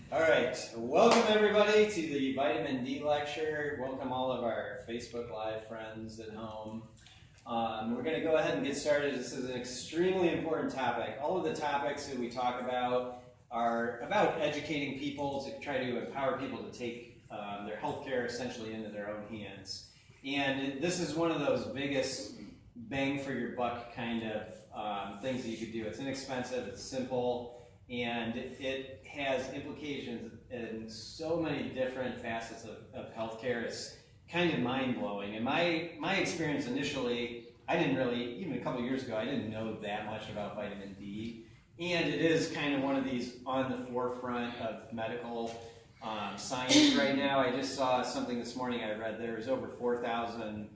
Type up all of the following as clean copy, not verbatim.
All right, welcome everybody to the vitamin D lecture. Welcome all of our Facebook Live friends at home. We're going to go ahead and get started. This is an extremely important topic. All of the topics that we talk about are about educating people to try to empower people to take their healthcare essentially into their own hands. And this is one of those biggest bang for your buck kind of things that you could do. It's inexpensive, it's simple, and it has implications in so many different facets of healthcare. It's kind of mind-blowing. And my experience initially, I didn't really, even a couple years ago, I didn't know that much about vitamin D. And it is kind of one of these on the forefront of medical science right now. I just saw something this morning I read. There was over 4,000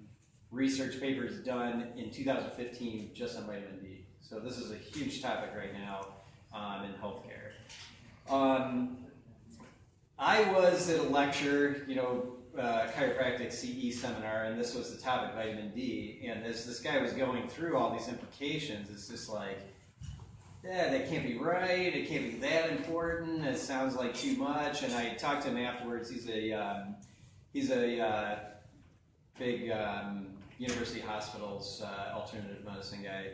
research papers done in 2015 just on vitamin D. So this is a huge topic right now in healthcare. I was at a lecture, chiropractic CE seminar, and this was the topic, vitamin D. And as this guy was going through all these implications, it's just like, yeah, that can't be right. It can't be that important. It sounds like too much. And I talked to him afterwards. He's a big University Hospitals alternative medicine guy.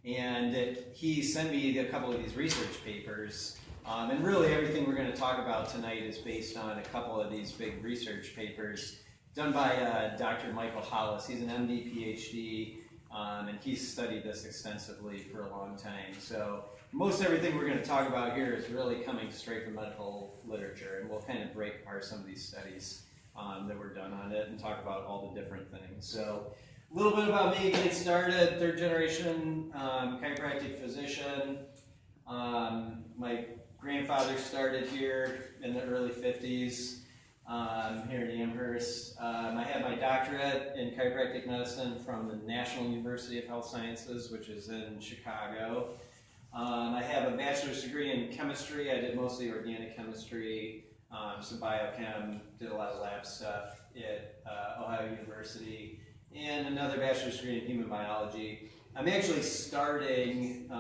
And he sent me a couple of these research papers. And really everything we're going to talk about tonight is based on a couple of these big research papers done by Dr. Michael Hollis. He's an MD, PhD, and he's studied this extensively for a long time. So most everything we're going to talk about here is really coming straight from medical literature, and we'll kind of break apart some of these studies that were done on it and talk about all the different things. So a little bit about me getting started, third generation chiropractic physician. My grandfather started here in the early 50s here in Amherst. I had my doctorate in chiropractic medicine from the National University of Health Sciences, which is in Chicago. I have a bachelor's degree in chemistry. I did mostly organic chemistry, some biochem, did a lot of lab stuff at Ohio University, and another bachelor's degree in human biology. I'm actually starting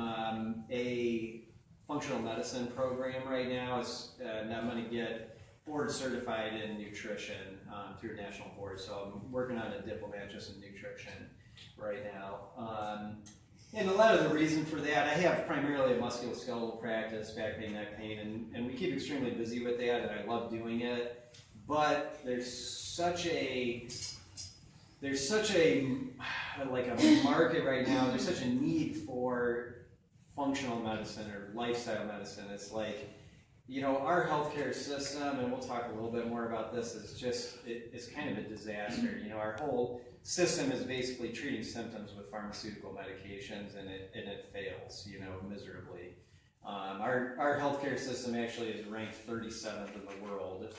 a functional medicine program right now. And I'm going to get board certified in nutrition through a national board. So I'm working on a diploma just in nutrition right now. And a lot of the reason for that, I have primarily a musculoskeletal practice, back pain, neck pain, and we keep extremely busy with that, and I love doing it. But there's such a market right now. There's such a need for functional medicine or lifestyle medicine. It's like, our healthcare system, and we'll talk a little bit more about this, is just, it's kind of a disaster. Our whole system is basically treating symptoms with pharmaceutical medications, and it fails, miserably. Our healthcare system actually is ranked 37th in the world,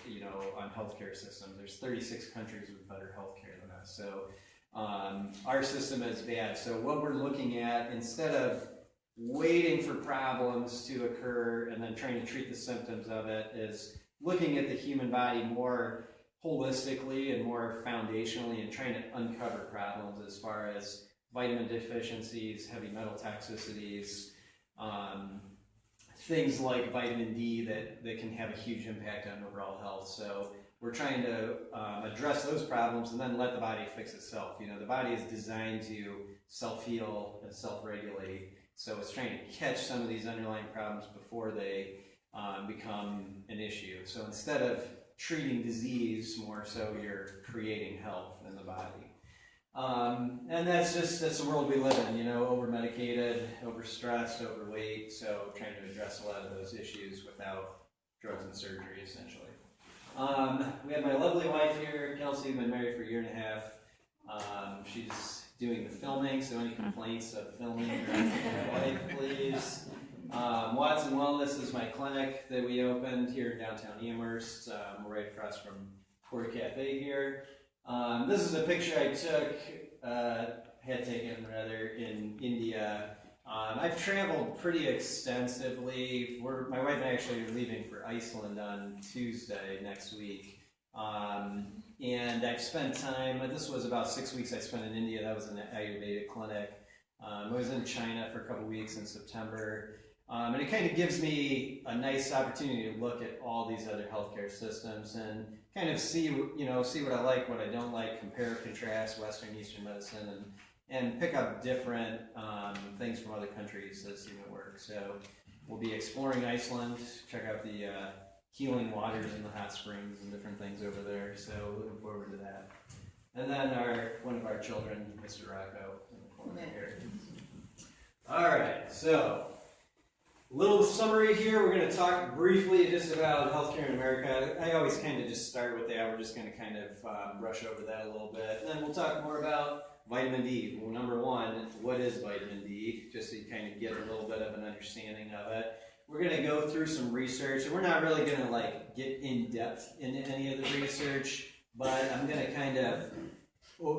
on healthcare systems. There's 36 countries with better healthcare than us. So our system is bad. So what we're looking at, instead of waiting for problems to occur and then trying to treat the symptoms of it, is looking at the human body more holistically and more foundationally and trying to uncover problems as far as vitamin deficiencies, heavy metal toxicities, things like vitamin D that can have a huge impact on overall health. So we're trying to address those problems and then let the body fix itself. The body is designed to self-heal and self-regulate. So it's trying to catch some of these underlying problems before they become an issue. So instead of treating disease, more so you're creating health in the body. And that's the world we live in, over-medicated, overstressed, overweight. So trying to address a lot of those issues without drugs and surgery, essentially. We have my lovely wife here, Kelsey. We've been married for a year and a half. She's doing the filming, so any complaints of filming, my wife, please. Watson Wellness is my clinic that we opened here in downtown Amherst. We're right across from Corey Cafe here. This is a picture I had taken in India. I've traveled pretty extensively. My wife and I actually are leaving for Iceland on Tuesday next week. And I've spent time, this was about 6 weeks I spent in India. That was an Ayurvedic clinic. I was in China for a couple weeks in September. And it kind of gives me a nice opportunity to look at all these other healthcare systems and kind of see, see what I like, what I don't like, compare, contrast Western, Eastern medicine, and pick up different things from other countries that seem to work. So we'll be exploring Iceland, check out the healing waters in the hot springs and different things over there. So looking forward to that. And then one of our children, Mr. Rocco, in the corner here. All right, so little summary here. We're going to talk briefly just about healthcare in America. I always kind of just start with that. We're just going to kind of brush over that a little bit. And then we'll talk more about vitamin D. Well, number one, what is vitamin D? Just so you kind of get a little bit of an understanding of it. We're going to go through some research, and we're not really going to get in depth into any of the research, but I'm going to kind of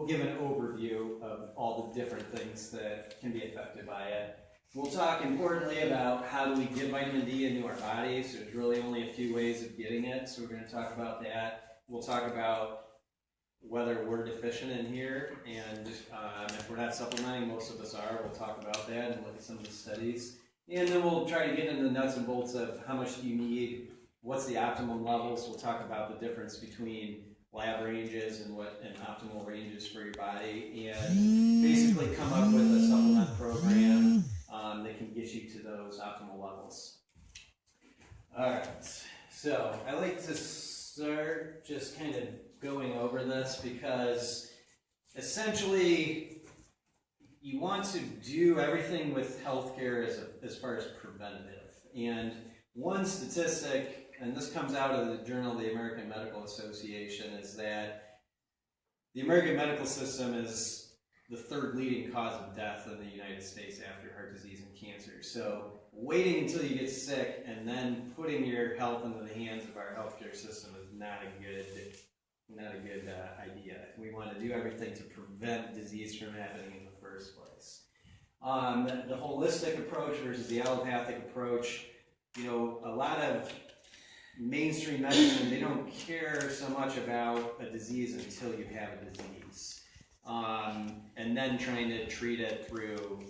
give an overview of all the different things that can be affected by it. We'll talk importantly about how do we get vitamin D into our bodies. There's really only a few ways of getting it, so we're going to talk about that. We'll talk about whether we're deficient in here, and if we're not supplementing, most of us are. We'll talk about that and look at some of the studies. And then we'll try to get into the nuts and bolts of how much do you need, what's the optimum levels. We'll talk about the difference between lab ranges and optimal ranges for your body, and basically come up with a supplement program that can get you to those optimal levels. All right, so I like to start just kind of going over this because essentially you want to do everything with healthcare as far as preventative. And one statistic, and this comes out of the Journal of the American Medical Association, is that the American medical system is the third leading cause of death in the United States after heart disease and cancer. So waiting until you get sick and then putting your health into the hands of our healthcare system is not a good idea. We want to do everything to prevent disease from happening in the first place. The holistic approach versus the allopathic approach, a lot of mainstream medicine, they don't care so much about a disease until you have a disease. And then trying to treat it through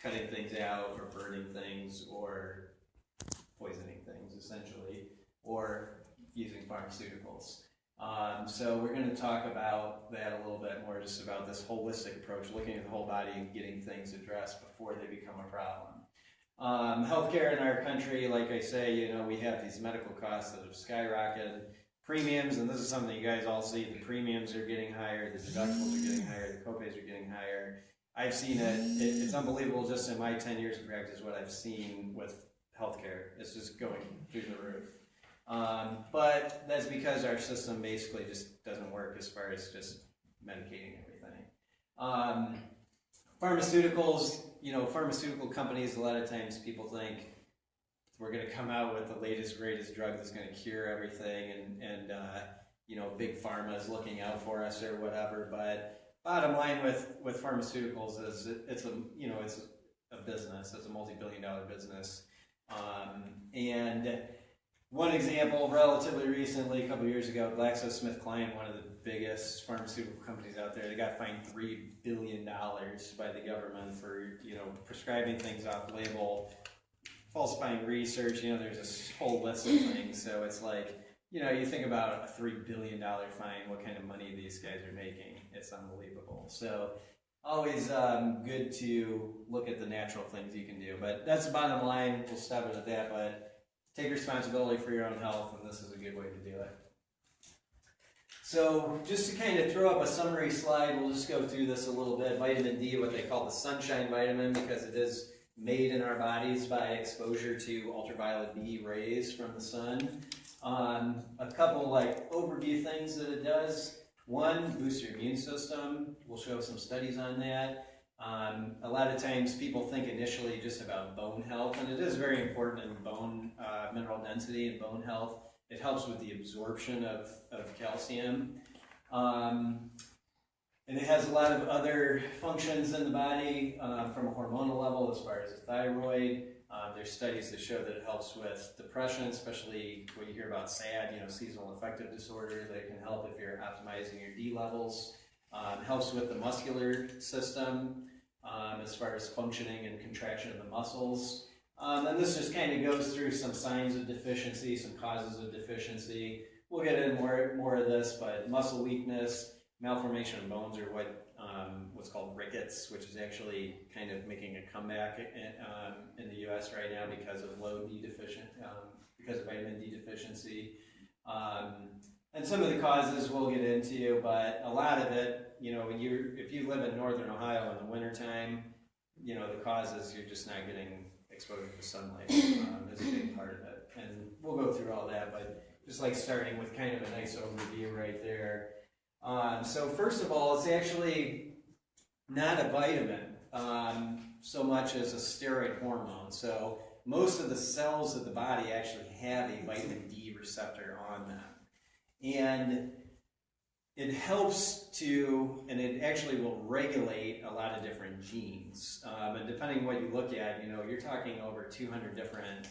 cutting things out or burning things or poisoning things, essentially, or using pharmaceuticals. So we're going to talk about that a little bit more, just about this holistic approach, looking at the whole body and getting things addressed before they become a problem. Healthcare in our country, like I say, we have these medical costs that have skyrocketed, premiums, and this is something you guys all see, the premiums are getting higher, the deductibles are getting higher, the copays are getting higher. I've seen it's unbelievable just in my 10 years of practice what I've seen with healthcare. It's just going through the roof. But that's because our system basically just doesn't work as far as just medicating everything. Pharmaceuticals, pharmaceutical companies, a lot of times people think we're going to come out with the latest, greatest drug that's going to cure everything, and big pharma is looking out for us or whatever. But bottom line with pharmaceuticals is it's a business. It's a multi-billion-dollar business, and one example, relatively recently, a couple of years ago, GlaxoSmithKline, one of the biggest pharmaceutical companies out there, they got fined $3 billion by the government for, prescribing things off label, falsifying research. There's this whole list of things. So it's like, you think about a $3 billion fine, what kind of money these guys are making. It's unbelievable. So always good to look at the natural things you can do. But that's the bottom line. We'll stop it at that. But take responsibility for your own health, and this is a good way to do it. So just to kind of throw up a summary slide, we'll just go through this a little bit. Vitamin D, what they call the sunshine vitamin, because it is made in our bodies by exposure to ultraviolet B rays from the sun. A couple overview things that it does. One, boosts your immune system. We'll show some studies on that. A lot of times people think initially just about bone health, and it is very important in bone mineral density and bone health. It helps with the absorption of calcium. And it has a lot of other functions in the body from a hormonal level as far as the thyroid. There's studies that show that it helps with depression, especially when you hear about SAD, seasonal affective disorder. That can help if you're optimizing your D levels. Helps with the muscular system as far as functioning and contraction of the muscles. And this just kind of goes through some signs of deficiency, some causes of deficiency. We'll get into more of this, but muscle weakness, malformation of bones, or what's called rickets, which is actually kind of making a comeback in the U.S. right now because of because of vitamin D deficiency. And some of the causes we'll get into, but a lot of it, if you live in northern Ohio in the wintertime, the causes, you're just not getting exposure to sunlight is a big part of it. And we'll go through all that, but just like starting with kind of a nice overview right there. So first of all, it's actually not a vitamin so much as a steroid hormone. So most of the cells of the body actually have a vitamin D receptor on them. And it helps to, and it actually will regulate a lot of different genes. And depending on what you look at, you're talking over 200 different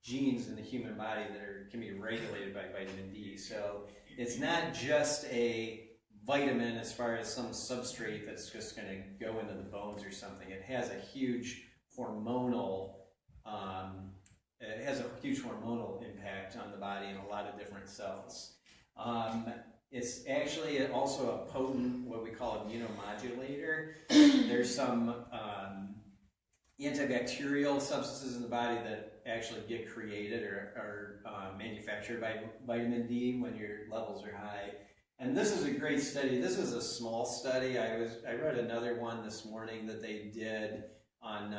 genes in the human body that can be regulated by vitamin D. So it's not just a vitamin as far as some substrate that's just going to go into the bones or something. It has a huge hormonal impact on the body in a lot of different cells. It's actually also a potent, what we call immunomodulator. There's some antibacterial substances in the body that actually get created or manufactured by vitamin D when your levels are high. And this is a great study. This is a small study. I read another one this morning that they did on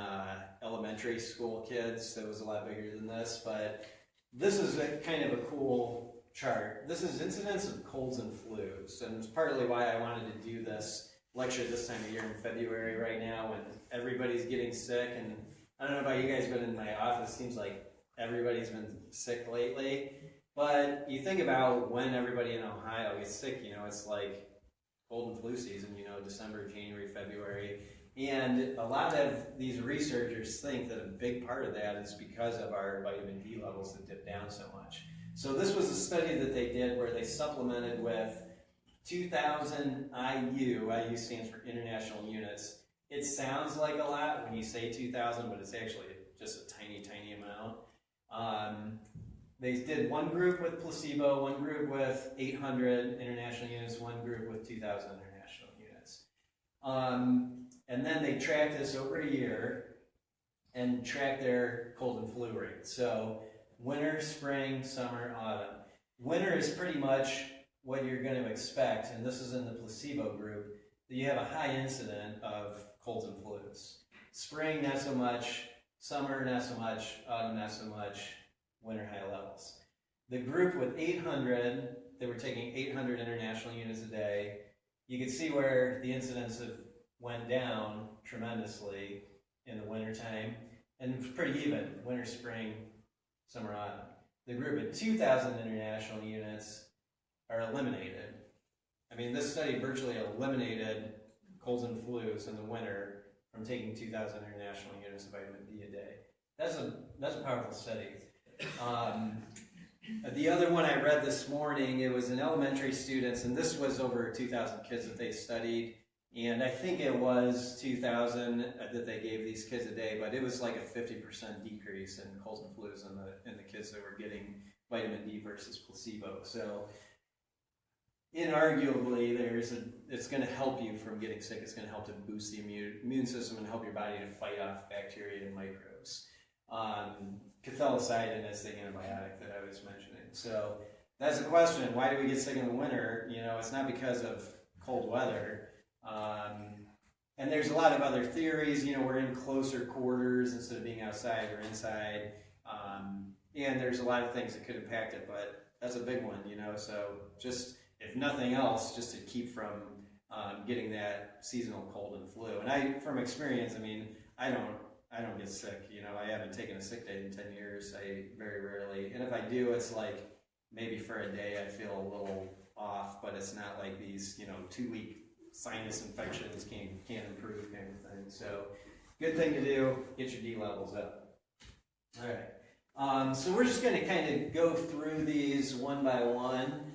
elementary school kids that was a lot bigger than this, but this is kind of a cool chart. This is incidence of colds and flus, and it's partly why I wanted to do this lecture this time of year in February right now when everybody's getting sick. And I don't know about you guys, but in my office it seems like everybody's been sick lately. But you think about when everybody in Ohio gets sick, it's like cold and flu season, December, January, February. And a lot of these researchers think that a big part of that is because of our vitamin D levels that dip down so much. So this was a study that they did where they supplemented with 2,000 IU. IU stands for international units. It sounds like a lot when you say 2,000, but it's actually just a tiny, tiny amount. They did one group with placebo, one group with 800 international units, one group with 2,000 international units. And then they tracked this over a year and tracked their cold and flu rate. So winter, spring, summer, autumn. Winter is pretty much what you're going to expect, and this is in the placebo group, that you have a high incident of colds and flus. Spring, not so much. Summer, not so much. Autumn, not so much. Winter, high levels. The group with 800, they were taking 800 international units a day. You could see where the incidence went down tremendously in the wintertime, and it was pretty even, winter, spring, summer, autumn. The group at 2,000 international units are eliminated. I mean, this study virtually eliminated colds and flus in the winter from taking 2,000 international units of vitamin D a day. That's a powerful study. The other one I read this morning, it was in elementary students, and this was over 2,000 kids that they studied, and I think it was 2,000 that they gave these kids a day, but it was like a 50% decrease in colds and flus in the kids that were getting vitamin D versus placebo. So inarguably, it's going to help you from getting sick. It's going to help to boost the immune system and help your body to fight off bacteria and microbes. Cathelicidin is the antibiotic that I was mentioning. So that's the question. Why do we get sick in the winter? It's not because of cold weather. And there's a lot of other theories. We're in closer quarters instead of being outside, we're inside. And there's a lot of things that could impact it, but that's a big one, So just, if nothing else, just to keep from getting that seasonal cold and flu. And from experience, I don't get sick. I haven't taken a sick day in 10 years. I very rarely, and if I do, it's like maybe for a day I feel a little off, but it's not like these 2-week sinus infections can't improve kind of thing. So good thing to do, get your D levels up. All right. So we're just going to kind of go through these one by one.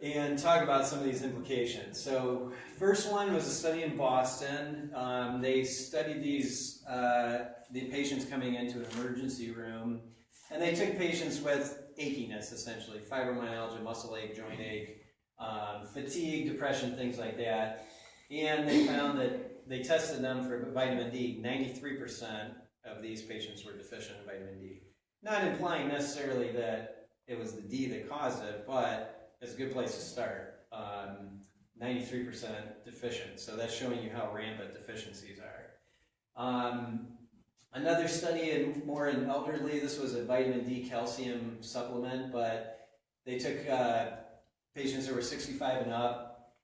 and talk about some of these implications. So first one was a study in Boston. They studied the patients coming into an emergency room, and they took patients with achiness, essentially, fibromyalgia, muscle ache, joint ache, fatigue, depression, things like that. And they found that they tested them for vitamin D. 93% of these patients were deficient in vitamin D. Not implying necessarily that it was the D that caused it, but it's a good place to start. 93% deficient, so that's showing you how rampant deficiencies are. Another study more in elderly, this was a vitamin D calcium supplement, but they took patients that were 65 and up,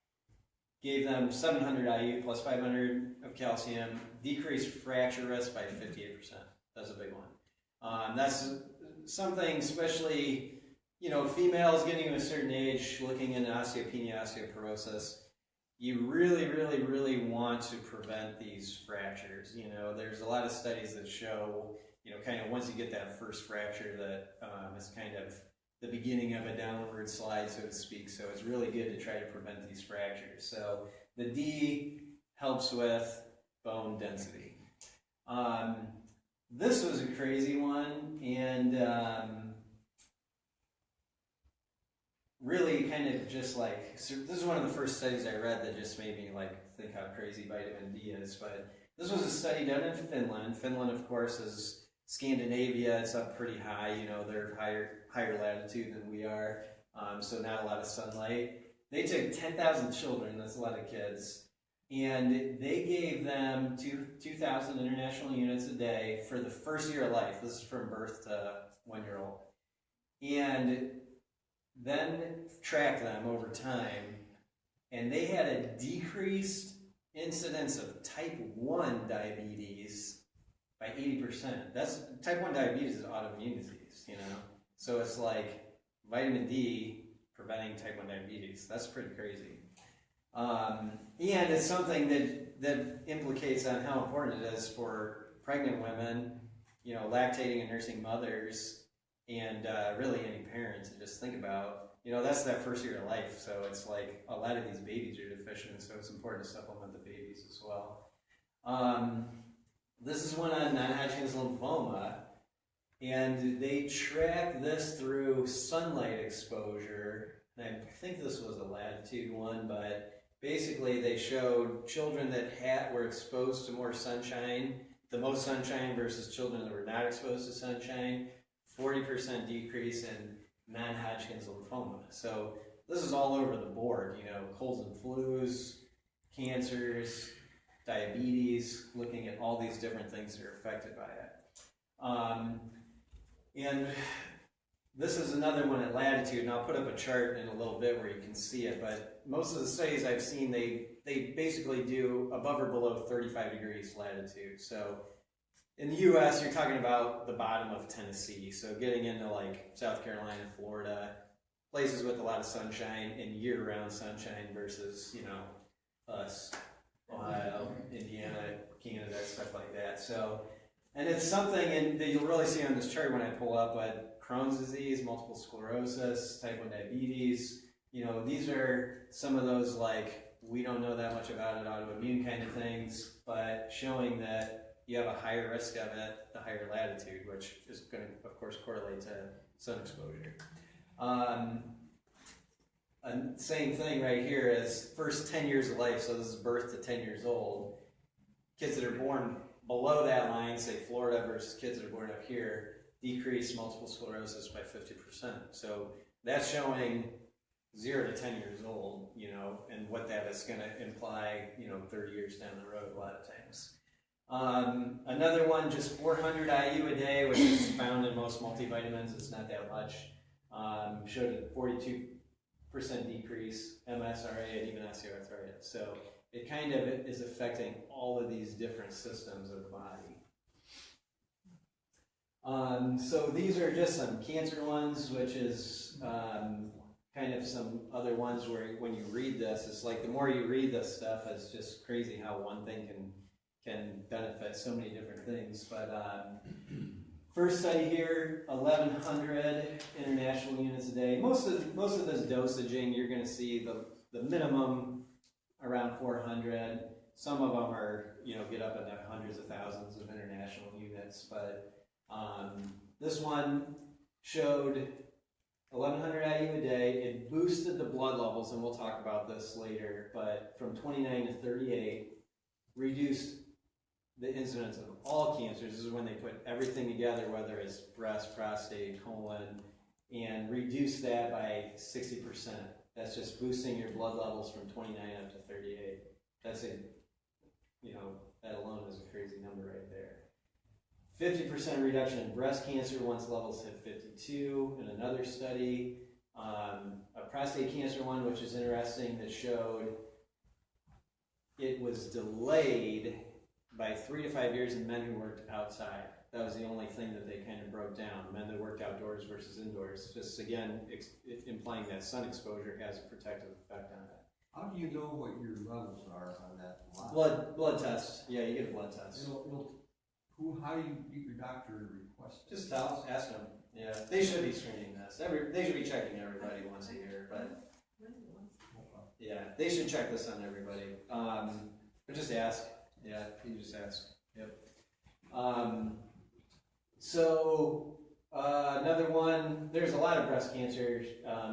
gave them 700 IU plus 500 of calcium, decreased fracture risk by 58%. That's a big one. That's something, especially, you know, females getting to a certain age, looking into osteopenia, osteoporosis, you really, really, really want to prevent these fractures. You know, there's a lot of studies that show, you know, kind of once you get that first fracture that is kind of the beginning of a downward slide, so to speak. So it's really good to try to prevent these fractures. So the D helps with bone density. This was a crazy one, and really kind of just like, so this is one of the first studies I read that just made me like think how crazy vitamin D is. But this was a study done in Finland. Finland, of course, is Scandinavia. It's up pretty high. You know, they're higher latitude than we are, so not a lot of sunlight. They took 10,000 children, that's a lot of kids, and they gave them 2,000 international units a day for the first year of life. This is from birth to 1 year old. And then track them over time, and they had a decreased incidence of type 1 diabetes by 80%. That's, type 1 diabetes is autoimmune disease, you know? So it's like vitamin D preventing type 1 diabetes. That's pretty crazy. And it's something that implicates on how important it is for pregnant women, you know, lactating and nursing mothers, and really any parent to just think about, you know, that's that first year of life, so it's like a lot of these babies are deficient, so it's important to supplement the babies as well. This is one on non-Hodgkin's lymphoma, and they tracked this through sunlight exposure, and I think this was a latitude one, but basically they showed children that were exposed to more sunshine, the most sunshine versus children that were not exposed to sunshine, 40% decrease in non-Hodgkin's lymphoma. So this is all over the board, you know, colds and flus, cancers, diabetes, looking at all these different things that are affected by it. And this is another one at latitude, and I'll put up a chart in a little bit where you can see it, but most of the studies I've seen, they basically do above or below 35 degrees latitude. So in the U.S., you're talking about the bottom of Tennessee, so getting into like South Carolina, Florida, places with a lot of sunshine and year-round sunshine versus, you know, us, Ohio, Indiana, Canada, stuff like that. So, and it's something that you'll really see on this chart when I pull up, but Crohn's disease, multiple sclerosis, type 1 diabetes, you know, these are some of those, like, we don't know that much about it, autoimmune kind of things, but showing that you have a higher risk of it, the higher latitude, which is going to, of course, correlate to sun exposure. And same thing right here is first 10 years of life, so this is birth to 10 years old. Kids that are born below that line, say Florida versus kids that are born up here, decrease multiple sclerosis by 50%. So that's showing 0 to 10 years old, you know, and what that is going to imply, you know, 30 years down the road a lot of times. Another one, just 400 IU a day, which is found in most multivitamins. It's not that much. Showed a 42% decrease, MSRA, and even osteoarthritis. So it kind of is affecting all of these different systems of the body. So these are just some cancer ones, which is kind of some other ones where when you read this, it's like the more you read this stuff, it's just crazy how one thing can benefit so many different things. But First study here, 1,100 international units a day. Most of this dosaging, you're going to see the minimum around 400. Some of them are, get up into hundreds of thousands of international units. But this one showed 1,100 IU a day. It boosted the blood levels, and we'll talk about this later. But from 29 to 38, reduced the incidence of all cancers. This is when they put everything together, whether it's breast, prostate, colon, and reduce that by 60%. That's just boosting your blood levels from 29 up to 38. That's that alone is a crazy number right there. 50% reduction in breast cancer once levels hit 52 in another study. A prostate cancer one, which is interesting, that showed it was delayed by 3 to 5 years in men who worked outside. That was the only thing that they kind of broke down, men that worked outdoors versus indoors. Just again, implying that sun exposure has a protective effect on it. How do you know what your levels are on that line? Blood test. Yeah, you get a blood test. How do you get your doctor to request it? Just ask them. Yeah, they should be screening this. They should be checking everybody once a year, but yeah, they should check this on everybody. But just ask. Yeah, you just ask. Yep. Another one, there's a lot of breast cancer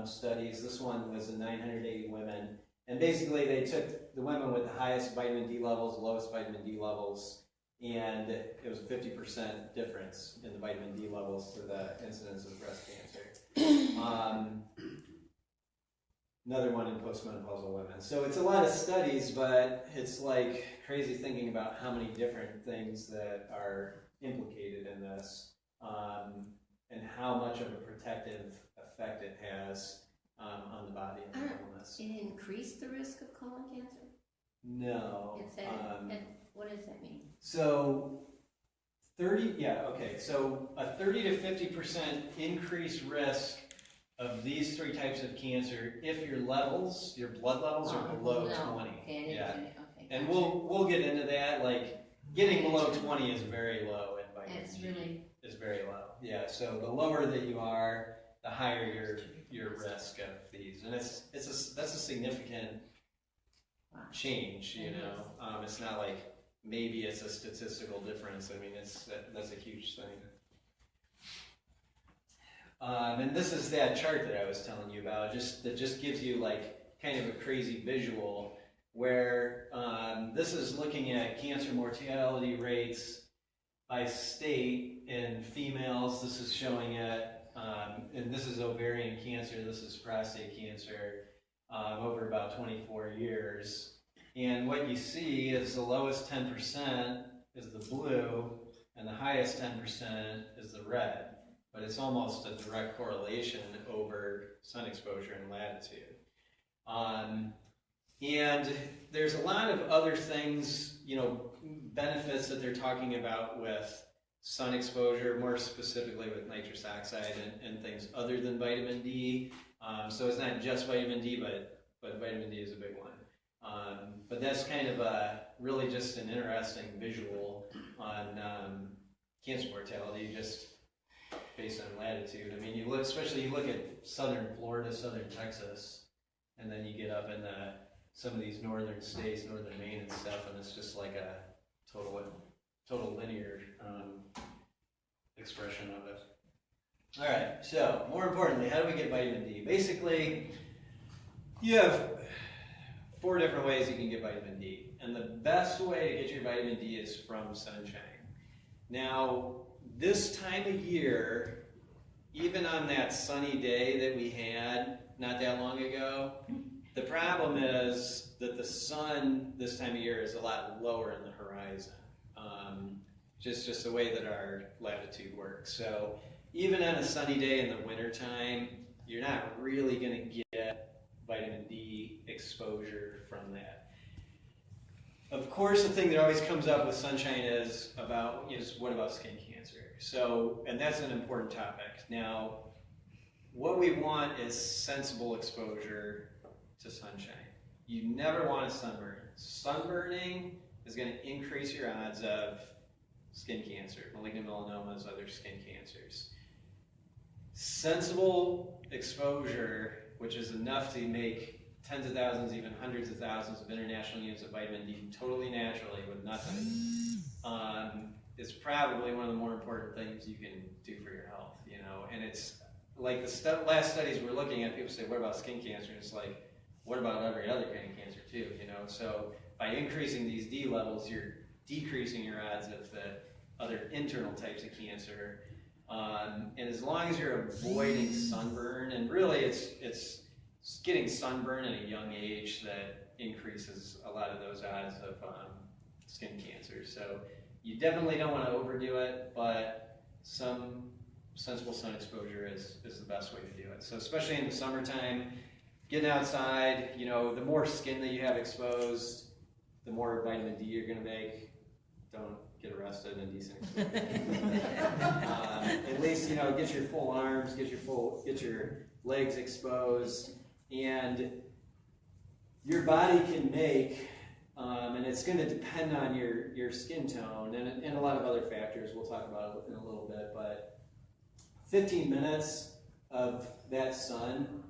studies. This one was in 980 women. And basically they took the women with the highest vitamin D levels, lowest vitamin D levels, and it was a 50% difference in the vitamin D levels to the incidence of breast cancer. Another one in postmenopausal women. So it's a lot of studies, but it's like crazy thinking about how many different things that are implicated in this, and how much of a protective effect it has on the body and the illness. It increased the risk of colon cancer? No. What does that mean? So so a 30 to 50% increased risk of these 3 types of cancer if your blood levels are below 20. Okay, Okay, and we'll get into that. Like getting below 20 is very low in vitamin D. Is very low. Yeah, so the lower that you are, the higher your risk of these, and that's a significant change. It's not like maybe it's a statistical difference. I mean, that's a huge thing. And this is that chart that I was telling you about, that just gives you like kind of a crazy visual where this is looking at cancer mortality rates by state in females. This is showing it, and this is ovarian cancer, this is prostate cancer, over about 24 years. And what you see is the lowest 10% is the blue, and the highest 10% is the red. But it's almost a direct correlation over sun exposure and latitude. And there's a lot of other things, benefits that they're talking about with sun exposure, more specifically with nitrous oxide and things other than vitamin D. So it's not just vitamin D, but vitamin D is a big one. But that's kind of really just an interesting visual on cancer mortality, just based on latitude. I mean, you look at southern Florida, southern Texas, and then you get up in some of these northern states, northern Maine and stuff, and it's just like a total linear expression of it. All right, so more importantly, how do we get vitamin D? Basically, you have 4 different ways you can get vitamin D, and the best way to get your vitamin D is from sunshine. Now, this time of year, even on that sunny day that we had not that long ago, the problem is that the sun this time of year is a lot lower in the horizon. Just the way that our latitude works. So even on a sunny day in the wintertime, you're not really going to get vitamin D exposure from that. Of course, the thing that always comes up with sunshine is what about skin cancer? So, and that's an important topic. Now, what we want is sensible exposure to sunshine. You never want to sunburn. Sunburning is going to increase your odds of skin cancer, malignant melanomas, other skin cancers. Sensible exposure, which is enough to make tens of thousands, even hundreds of thousands of international units of vitamin D totally naturally with nothing, is probably one of the more important things you can do for your health, you know. And it's like the last studies we're looking at, people say, what about skin cancer? And it's like, what about every other kind of cancer too, you know? So by increasing these D levels, you're decreasing your odds of the other internal types of cancer. And as long as you're avoiding sunburn, and really it's getting sunburn at a young age that increases a lot of those odds of skin cancer. So you definitely don't want to overdo it, but some sensible sun exposure is the best way to do it. So especially in the summertime, getting outside, you know, the more skin that you have exposed, the more vitamin D you're going to make. Don't get arrested in decent exposure. At least, you know, get your full arms, get your legs exposed, and your body can make, and it's going to depend on your skin tone and a lot of other factors we'll talk about in a little bit, but 15 minutes of that sun,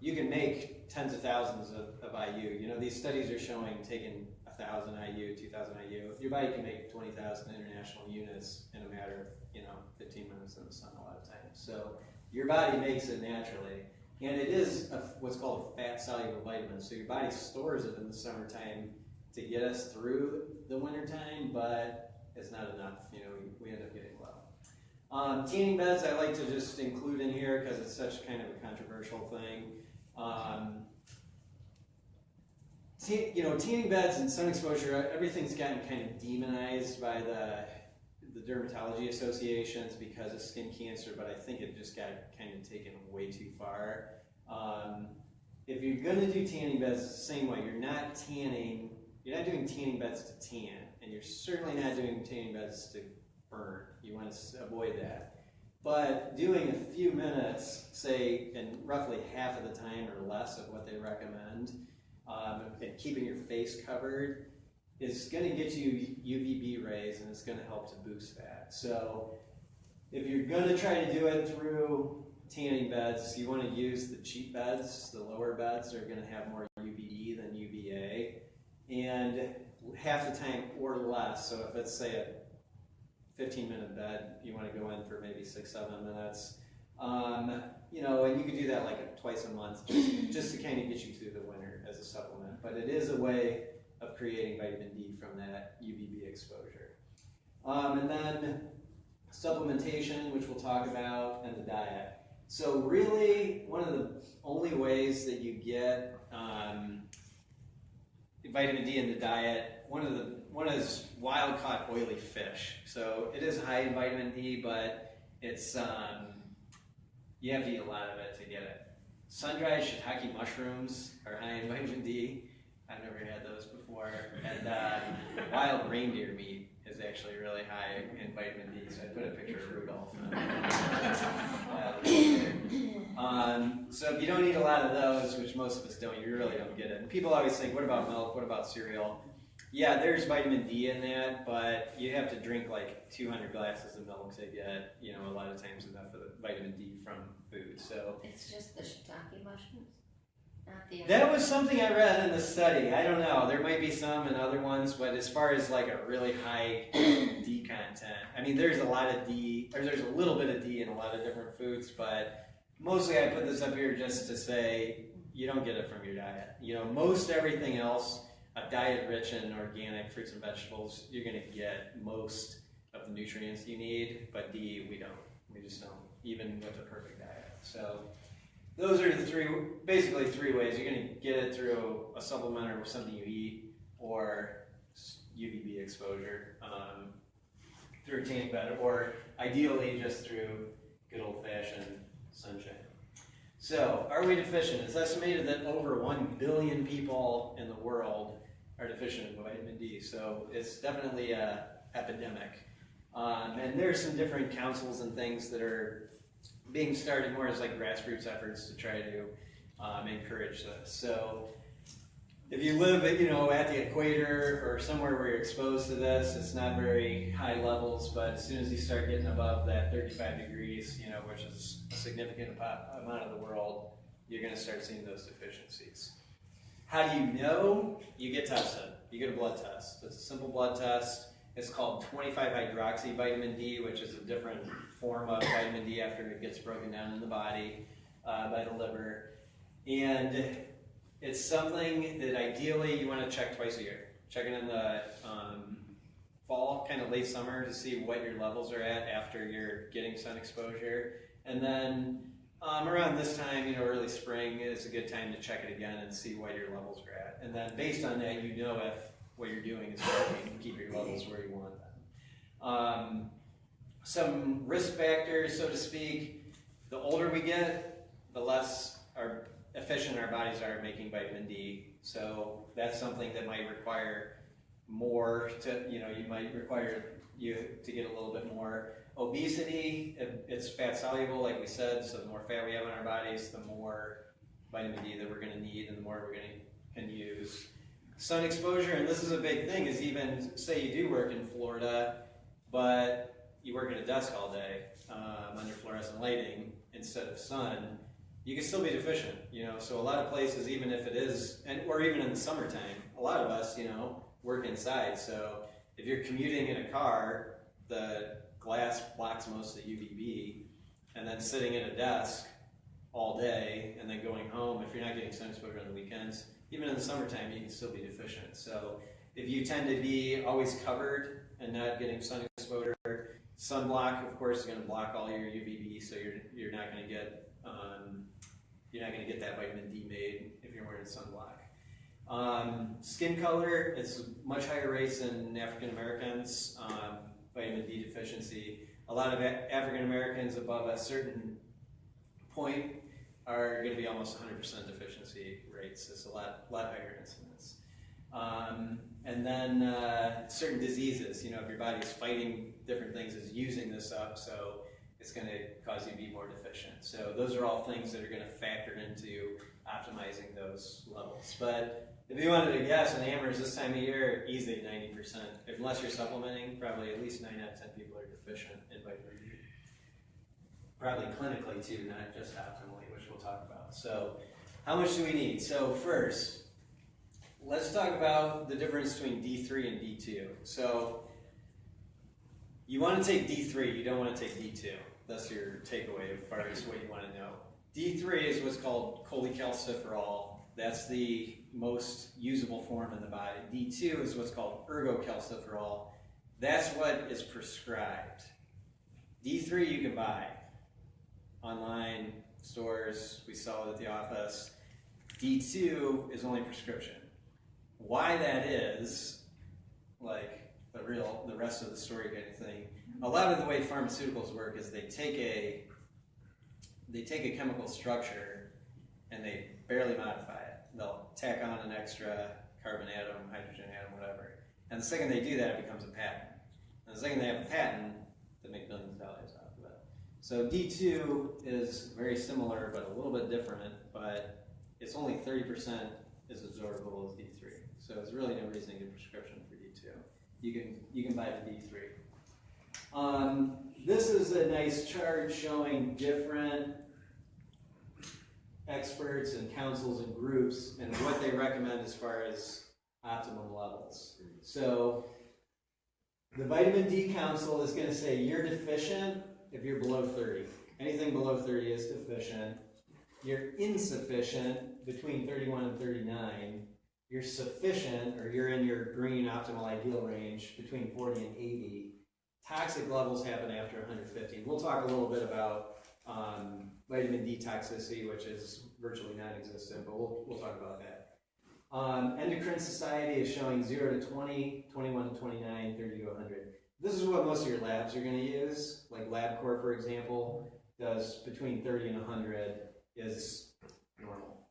you can make tens of thousands of IU. You know, these studies are showing taking 1,000 IU, 2,000 IU. Your body can make 20,000 international units in a matter of, you know, 15 minutes in the sun a lot of times. So your body makes it naturally. And it is what's called a fat-soluble vitamin. So your body stores it in the summertime to get us through the wintertime, but it's not enough. You know, we end up getting low. Tanning beds I like to just include in here because it's such kind of a controversial thing. You know, tanning beds and sun exposure, everything's gotten kind of demonized by the dermatology associations because of skin cancer, but I think it just got kind of taken way too far. If you're going to do tanning beds the same way, you're not doing tanning beds to tan, and you're certainly not doing tanning beds to burn. You want to avoid that. But doing a few minutes, say, in roughly half of the time or less of what they recommend, and keeping your face covered is going to get you UVB rays, and it's going to help to boost that. So if you're going to try to do it through tanning beds, you want to use the cheap beds. The lower beds are going to have more UVD than UVA, and half the time or less. So if it's, say, a 15-minute bed, you want to go in for maybe 6-7 minutes. You know, and you can do that like twice a month just to kind of get you through the winter as a supplement. But it is a way of creating vitamin D from that UVB exposure. And then supplementation, which we'll talk about, and the diet. So really, one of the only ways that you get vitamin D in the diet, one is wild-caught oily fish. So it is high in vitamin D, but it's you have to eat a lot of it to get it. Sun-dried shiitake mushrooms are high in vitamin D. I've never had those before. And wild reindeer meat is actually really high in vitamin D. So I put a picture of Rudolph. Wild reindeer. So if you don't eat a lot of those, which most of us don't, you really don't get it. And people always think, what about milk? What about cereal? Yeah, there's vitamin D in that, but you have to drink like 200 glasses of milk to get, you know, a lot of times enough of the vitamin D from food. So it's just the shiitake mushrooms, not the. That was something I read in the study. I don't know. There might be some in other ones, but as far as like a really high D content, I mean, there's a lot of D, or there's a little bit of D in a lot of different foods, but mostly I put this up here just to say you don't get it from your diet. You know, most everything else. A diet rich in organic fruits and vegetables, you're going to get most of the nutrients you need, but D, we don't. We just don't, even with a perfect diet. So those are the basically three ways. You're going to get it through a supplement or something you eat, or UVB exposure through a tanning bed, or ideally just through good old-fashioned sunshine. So, are we deficient? It's estimated that over 1 billion people in the world are deficient in vitamin D, so it's definitely an epidemic. And there's some different councils and things that are being started more as like grassroots efforts to try to encourage this. So if you live at, at the equator or somewhere where you're exposed to this, it's not very high levels, but as soon as you start getting above that 35 degrees, which is a significant amount of the world, you're going to start seeing those deficiencies. How do you know? You get tested. You get a blood test. It's a simple blood test. It's called 25-hydroxy vitamin D, which is a different form of vitamin D after it gets broken down in the body by the liver. And it's something that ideally you want to check twice a year. Check it in the fall, kind of late summer, to see what your levels are at after you're getting sun exposure. And then around this time, early spring is a good time to check it again and see what your levels are at. And then based on that, if what you're doing is working, keep your levels where you want them. Some risk factors, so to speak: the older we get, the less efficient our bodies are at making vitamin D. So that's something that might require more you might require you to get a little bit more. Obesity, it's fat soluble, like we said, so the more fat we have in our bodies, the more vitamin D that we're going to need and the more we're can use. Sun exposure, and this is a big thing, is even, say you do work in Florida, but you work at a desk all day under fluorescent lighting instead of sun, you can still be deficient, So a lot of places, even if it is, or even in the summertime, a lot of us, work inside. So if you're commuting in a car, the glass blocks most of the UVB, and then sitting at a desk all day and then going home, if you're not getting sun exposure on the weekends, even in the summertime, you can still be deficient. So if you tend to be always covered and not getting sun exposure, sunblock, of course, is going to block all your UVB, so you're not going to get that vitamin D made if you're wearing sunblock. Skin color, it's much higher rates in African Americans. Vitamin D deficiency. A lot of African Americans above a certain point are going to be almost 100% deficiency rates. It's a lot higher incidence. And then certain diseases, if your body is fighting different things, is using this up, so it's going to cause you to be more deficient. So those are all things that are going to factor into optimizing those levels. But if you wanted to guess, in Amherst this time of year, easily 90%. Unless you're supplementing, probably at least 9 out of 10 people are deficient in vitamin D. Probably clinically too, not just optimally, which we'll talk about. So how much do we need? So first, let's talk about the difference between D3 and D2. So you want to take D3, you don't want to take D2. That's your takeaway as far as what you want to know. D3 is what's called cholecalciferol. That's the most usable form in the body. D2 is what's called ergocalciferol. That's what is prescribed. D3 you can buy online, stores, we sell it at the office. D2 is only prescription. Why that is, like the rest of the story kind of thing, a lot of the way pharmaceuticals work is they take a chemical structure and they barely modify it. They'll tack on an extra carbon atom, hydrogen atom, whatever. And the second they do that, it becomes a patent. And the second they have a patent, they make millions of dollars off of it. So D2 is very similar, but a little bit different, but it's only 30% as absorbable as D3. So there's really no reason to get a prescription for D2. You can buy the D3. This is a nice chart showing different experts and councils and groups and what they recommend as far as optimum levels. So the Vitamin D Council is going to say you're deficient if you're below 30. Anything below 30 is deficient. You're insufficient between 31 and 39. You're sufficient, or you're in your green optimal ideal range, between 40 and 80. Toxic levels happen after 150. We'll talk a little bit about vitamin D toxicity, which is virtually non-existent, but we'll talk about that. Endocrine Society is showing 0 to 20, 21 to 29, 30 to 100. This is what most of your labs are going to use. Like LabCorp, for example, does between 30 and 100 is normal.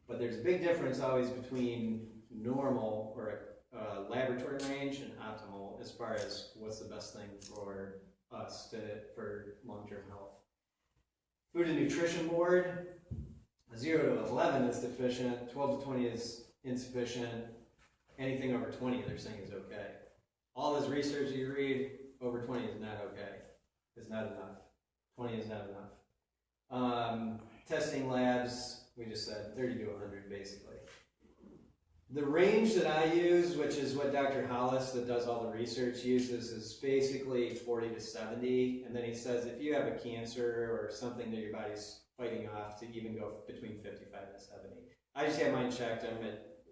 But there's a big difference always between normal or laboratory range and optimal as far as what's the best thing for us for long-term health. Food and Nutrition Board, 0 to 11 is deficient, 12 to 20 is insufficient. Anything over 20 they're saying is okay. All this research you read, over 20 is not okay. It's not enough. 20 is not enough. Testing labs, we just said 30 to 100 basically. The range that I use, which is what Dr. Hollis, that does all the research, uses, is basically 40 to 70. And then he says if you have a cancer or something that your body's fighting off, to even go between 55 and 70. I just had mine checked.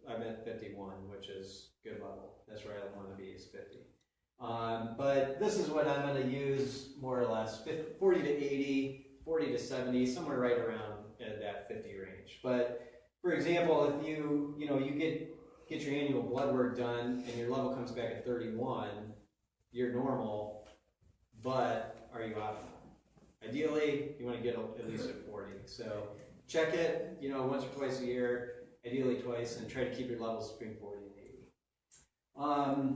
I'm at 51, which is good level. That's where I want to be, is 50. But this is what I'm going to use more or less, 40 to 80, 40 to 70, somewhere right around that 50 range. But for example, if you get your annual blood work done and your level comes back at 31, you're normal, but are you optimal? Ideally, you want to get at least at 40. So check it, once or twice a year, ideally twice, and try to keep your levels between 40 and 80.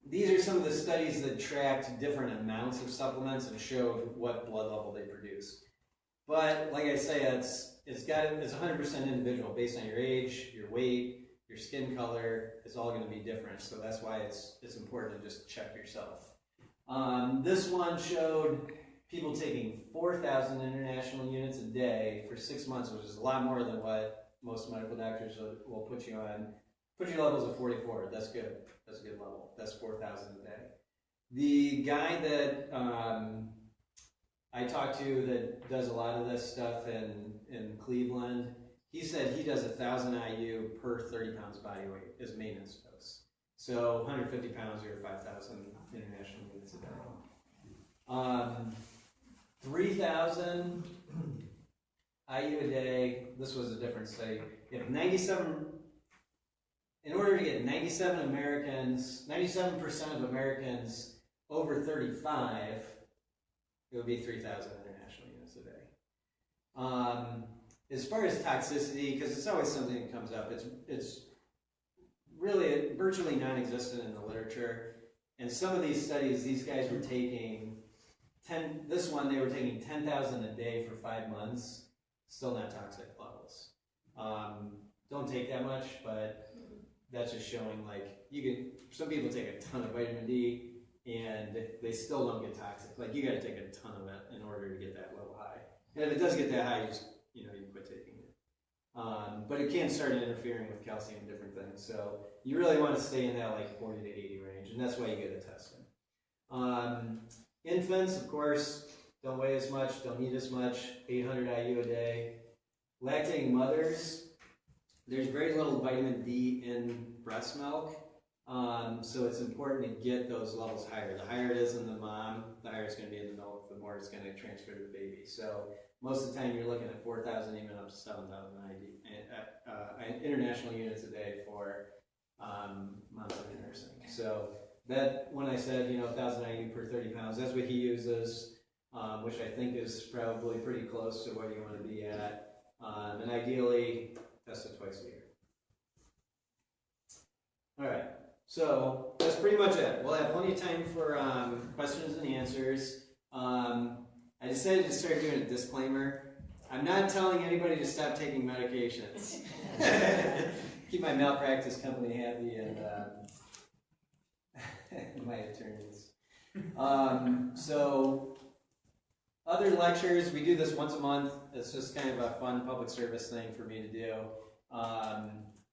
These are some of the studies that tracked different amounts of supplements and showed what blood level they produce. But like I say, it's 100% individual based on your age, your weight, your skin color. It's all going to be different, so that's why it's important to just check yourself. This one showed people taking 4,000 international units a day for 6 months, which is a lot more than what most medical doctors will put you on. Put your levels at 44. That's good. That's a good level. That's 4,000 a day. The guy that I talked to that does a lot of this stuff in Cleveland, he said he does 1,000 IU per 30 pounds body weight as maintenance dose. So 150 pounds or 5,000 international units a day. 3,000 IU a day. This was a different study. If 97, in order to get 97% of Americans over 35, it would be 3,000 international units a day. As far as toxicity, because it's always something that comes up, it's really virtually non-existent in the literature. And some of these studies, these guys were taking they were taking 10,000 a day for 5 months, still not toxic levels. Don't take that much, but that's just showing some people take a ton of vitamin D and they still don't get toxic. Like, you got to take a ton of it in order to get that level high. And if it does get that high, you quit taking it. But it can start interfering with calcium and different things. So you really want to stay in that 40 to 80 range, and that's why you get a testing. Infants, of course, don't weigh as much, don't eat as much, 800 IU a day. Lactating mothers, there's very little vitamin D in breast milk. So it's important to get those levels higher. The higher it is in the mom, the higher it's going to be in the milk, the more it's going to transfer to the baby. So most of the time you're looking at 4,000, even up to 7,000 international units a day for moms and nursing. So that, when I said 1,000 IU per 30 pounds, that's what he uses, which I think is probably pretty close to what you want to be at. And ideally, test it twice a year. All right. So that's pretty much it. We'll have plenty of time for questions and answers. I decided to start doing a disclaimer. I'm not telling anybody to stop taking medications. Keep my malpractice company happy and my attorneys. So other lectures, we do this once a month. It's just kind of a fun public service thing for me to do.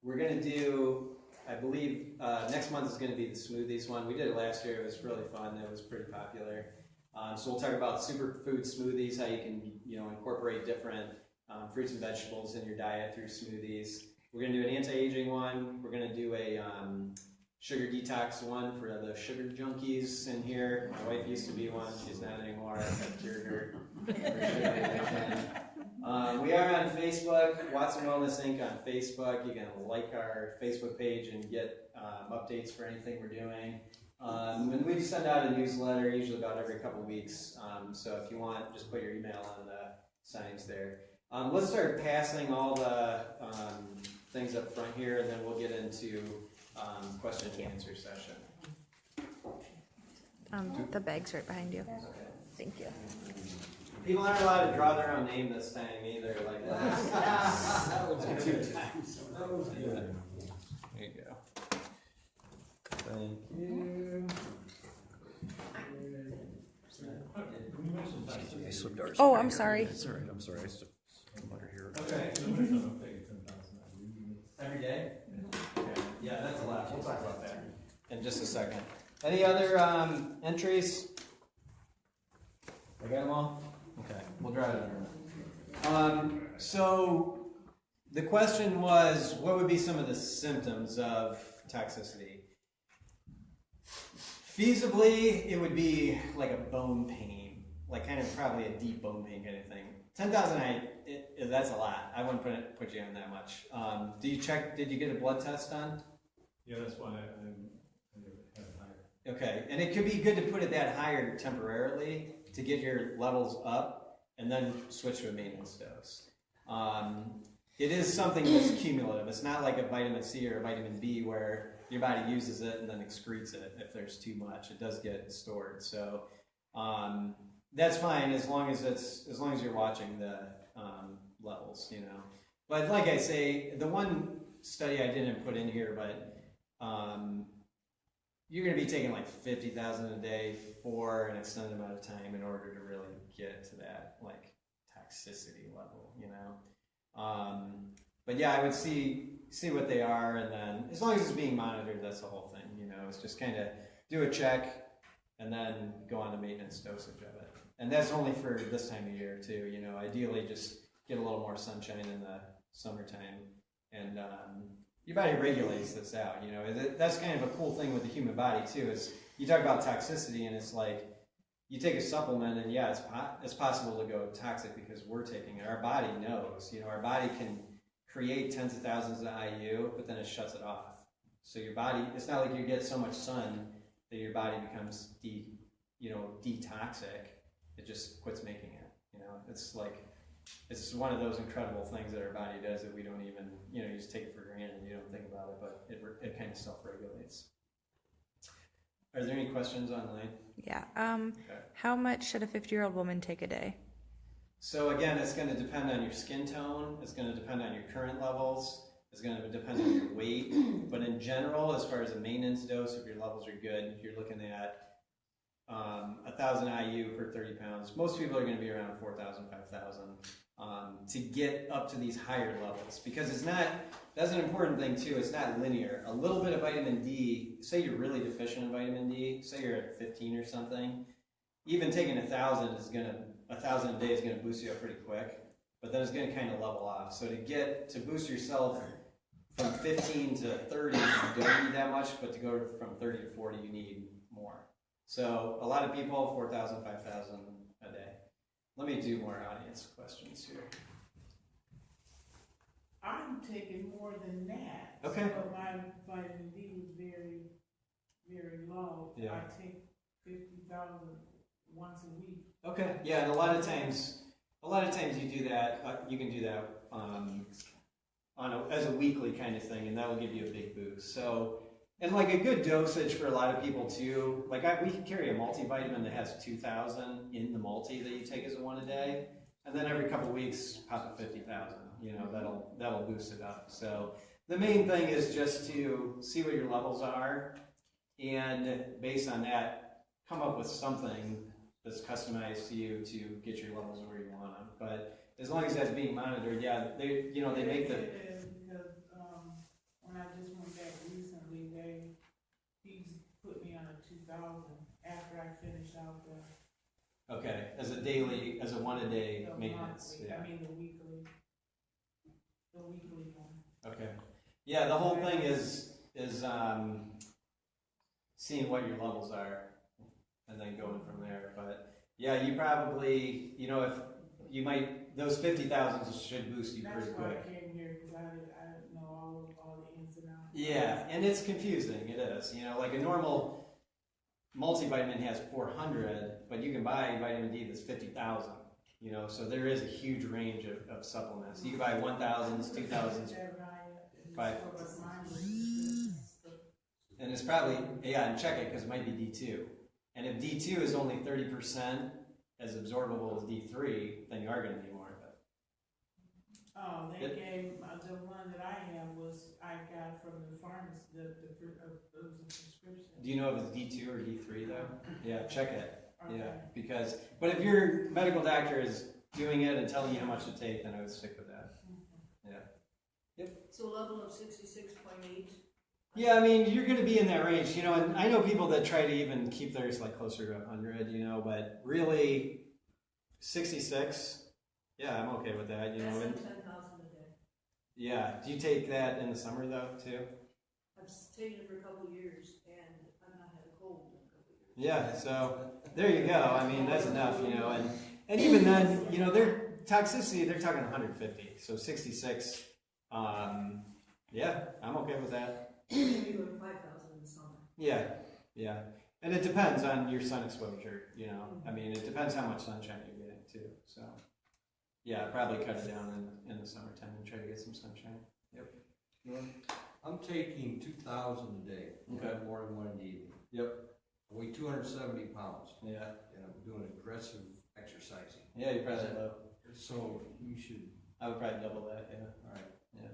We're going to do, I believe, next month is going to be the smoothies one. We did it last year. It was really fun. It was pretty popular. So we'll talk about superfood smoothies, how you can incorporate different fruits and vegetables in your diet through smoothies. We're going to do an anti-aging one. We're going to do a sugar detox one for the sugar junkies in here. My wife used to be one. She's not anymore. I've cured her sugar addiction. We are on Facebook, Watson Wellness Inc. on Facebook. You can like our Facebook page and get updates for anything we're doing. And we send out a newsletter, usually about every couple of weeks. So if you want, just put your email on the signs there. Let's start passing all the things up front here, and then we'll get into question and answer session. The bag's right behind you. Okay. Thank you. People aren't allowed to draw their own name this time either, like that. That was 2 times. That was good. There you go. Thank you. I slipped ours. Oh, I'm sorry. It's all right. I'm sorry. I slipped some under here. Okay. Every day? Okay. Yeah, that's a lot. We'll talk about that in just a second. Any other entries? I got them all? Okay, we'll drive it in a minute. So the question was, what would be some of the symptoms of toxicity? Feasibly, it would be like a bone pain, like kind of probably a deep bone pain kind of thing. 10,000, that's a lot. I wouldn't put you on that much. Did you get a blood test done? Yeah, that's why I have it higher. Okay, and it could be good to put it that higher temporarily to get your levels up and then switch to a maintenance dose. It is something that's cumulative. It's not like a vitamin C or a vitamin B where your body uses it and then excretes it if there's too much. It does get stored. So that's fine as long as you're watching the levels, you know. But like I say, the one study I didn't put in here, but you're going to be taking like 50,000 a day for an extended amount of time in order to really get to that like toxicity level, you know. But yeah, I would see what they are, and then as long as it's being monitored, that's the whole thing, you know. It's just kind of do a check and then go on to maintenance dosage of it. And that's only for this time of year too, you know. Ideally just get a little more sunshine in the summertime, and your body regulates this out, you know. That's kind of a cool thing with the human body too, is you talk about toxicity and it's like you take a supplement and yeah, it's possible to go toxic because we're taking it. Our body knows, you know, our body can create tens of thousands of IU, but then it shuts it off. So your body, it's not like you get so much sun that your body becomes detoxic. It just quits making it, you know. It's like, it's one of those incredible things that our body does that we don't even, you know, you just take it for granted, you don't think about it, but it kind of self-regulates. Are there any questions online? Yeah. Okay. How much should a 50-year-old woman take a day? So again, it's going to depend on your skin tone, it's going to depend on your current levels, it's going to depend on your weight, but in general, as far as a maintenance dose, if your levels are good, you're looking at 1,000 IU per 30 pounds. Most people are going to be around 4,000, 5,000 to get up to these higher levels, because it's not, that's an important thing too, it's not linear. A little bit of vitamin D, say you're really deficient in vitamin D, say you're at 15 or something, even taking 1,000 a day is going to boost you up pretty quick, but then it's going to kind of level off. So to boost yourself from 15 to 30, you don't need that much, but to go from 30 to 40, you need more. So a lot of people, 4,000, 5,000 a day. Let me do more audience questions here. I'm taking more than that. Okay. So my vitamin D was very, very low. Yeah. I take 50,000 once a week. Okay. Yeah, and a lot of times you do that. You can do that as a weekly kind of thing, and that will give you a big boost. So. And like a good dosage for a lot of people too, like we can carry a multivitamin that has 2,000 in the multi that you take as a one a day, and then every couple of weeks pop a 50,000. You know, that'll boost it up. So the main thing is just to see what your levels are, and based on that, come up with something that's customized to you to get your levels where you want them. But as long as that's being monitored, yeah, they make the. It is because when I just went back recently, he put me on a 2,000 after I finished out the. Okay, as a one a day maintenance. Monthly, Yeah. I mean the weekly one. Okay. Yeah, the whole thing is seeing what your levels are and then going from there. But yeah, you probably, you know, if you might, those 50,000 should boost you pretty quick. That's why I came here, because I didn't know all the ins and outs. Yeah, and it's confusing. It is. You know, like a normal multivitamin has 400, but you can buy vitamin D that's 50,000. You know, so there is a huge range of supplements. You can buy 1,000s, 2,000s, 5. And it's probably, yeah, and check it because it might be D2. And if D2 is only 30% as absorbable as D3, then you are going to need more of it. Oh, they gave the one that I have I got from the pharmacy, it was a prescription. Do you know if it's D2 or D3 though? Yeah, check it. Okay. Yeah, but if your medical doctor is doing it and telling you how much to take, then I would stick with that. Yeah. So level of 66.8. Yeah, I mean, you're going to be in that range, and I know people that try to even keep theirs like closer to 100, but really 66, yeah, I'm okay with that, Less and than 10,000 a day. yeah. Do you take that in the summer though, too? I've taken it for a couple of years, and I've not had a cold in a couple of years. Yeah, so there you go. I mean, that's enough, and even then, their toxicity, they're talking 150, so 66, yeah, I'm okay with that. Maybe go to 5,000 in the summer. Yeah, and it depends on your sun exposure, I mean, it depends how much sunshine you're getting too, so. Yeah, probably cut it down in the summertime and try to get some sunshine. Yep. I'm taking 2,000 a day. Okay. More than one in the evening. Yep. I weigh 270 pounds, Yeah. and I'm doing aggressive exercising. Yeah, you probably low. So you should, I would probably double that, yeah. all right. Yeah.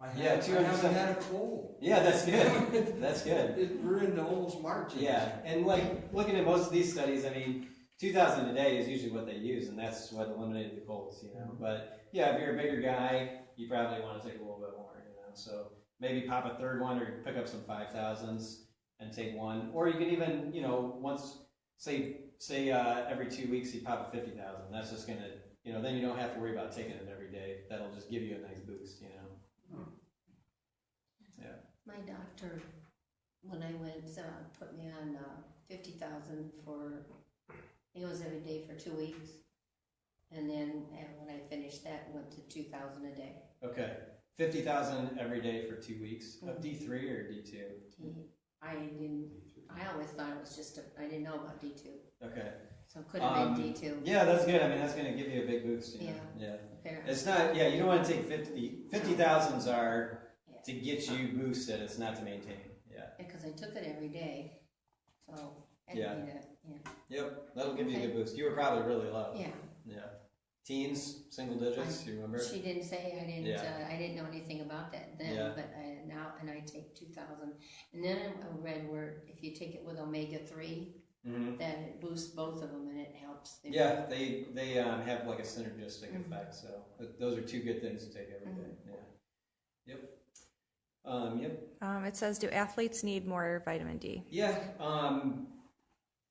I Yeah, haven't had a cold. Yeah, that's good. That's good. We're into almost March. Yeah, and like looking at most of these studies, I mean, 2,000 a day is usually what they use, and that's what eliminated the colds, But yeah, if you're a bigger guy, you probably want to take a little bit more, So maybe pop a third one, or pick up some 5,000s and take one, or you can even, once, say every 2 weeks you pop a 50,000. That's just gonna, then you don't have to worry about taking it every day. That'll just give you a nice boost, Yeah. My doctor, when I went, put me on 50,000 for, I think it was every day for 2 weeks. And then when I finished that, it went to 2,000 a day. Okay. 50,000 every day for 2 weeks of D3 or D2? I always thought it was just I didn't know about D2. Okay. So it could have been D2. Yeah, that's good. I mean, that's going to give you a big boost. Yeah. Apparently. It's not, you don't want to take 50,000s are to get you boosted. It's not to maintain. Yeah. Because I took it every day. So, Yeah. Yep. That'll give you a good boost. You were probably really low. Yeah. Yeah. Teens, single digits, you remember? She didn't say, I didn't know anything about that then, but I take 2,000. And then I read where if you take it with omega-3, then it boosts both of them and it helps. They have like a synergistic effect, so those are two good things to take every day. Yeah. Yep. It says, do athletes need more vitamin D? Yeah.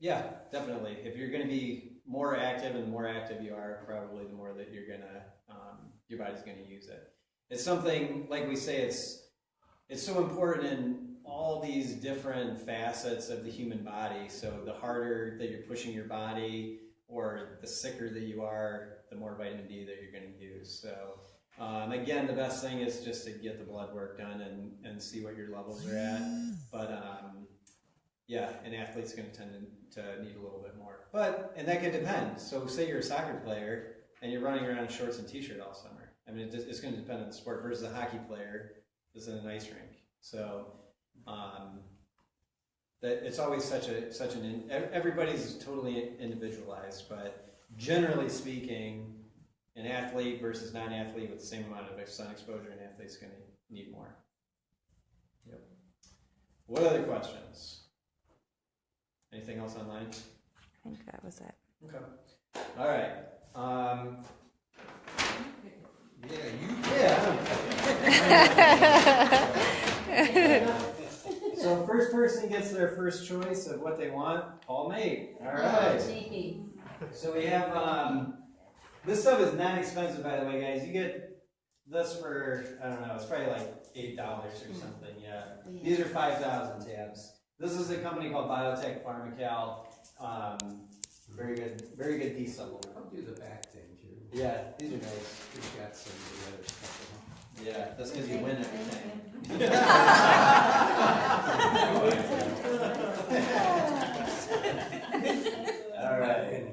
Yeah, definitely. If you're going to be more active, and the more active you are, probably the more that you're gonna, your body's gonna use it. It's something, like we say, it's so important in all these different facets of the human body. So the harder that you're pushing your body, or the sicker that you are, the more vitamin D that you're gonna use. So again, the best thing is just to get the blood work done and see what your levels are at. But yeah, an athlete's going to tend to need a little bit more. And that could depend. So say you're a soccer player and you're running around in shorts and t-shirt all summer. I mean, it's going to depend on the sport versus a hockey player that's in an ice rink. So that it's always everybody's totally individualized, but generally speaking, an athlete versus non-athlete with the same amount of sun exposure, an athlete's going to need more. Yep. What other questions? Anything else online? I think that was it. Okay. All right. So first person gets their first choice of what they want. All made. All right. So we have this stuff is not expensive, by the way, guys. You get this for, I don't know, it's probably like $8 or something. Yeah. These are 5,000 tabs. This is a company called Biotech Pharmacal. Very good D supplement. I'll do the back thing too. Yeah, these are nice. We've got some of the other stuff. Yeah, that's because you win everything. All right.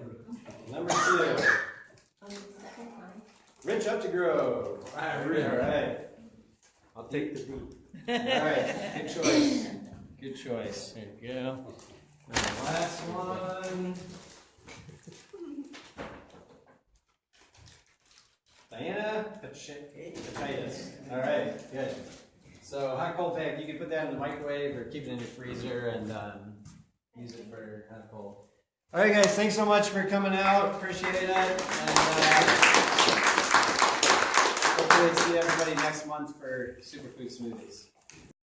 Number 2. Rich up to grow. All right. I'll take the D. All right. Good choice. Good choice. There you go. And the last one. Diana Pachitis. All right, good. So hot cold pack, you can put that in the microwave or keep it in your freezer and use it for hot cold. All right, guys, thanks so much for coming out. Appreciate it. And hopefully see everybody next month for Superfood Smoothies.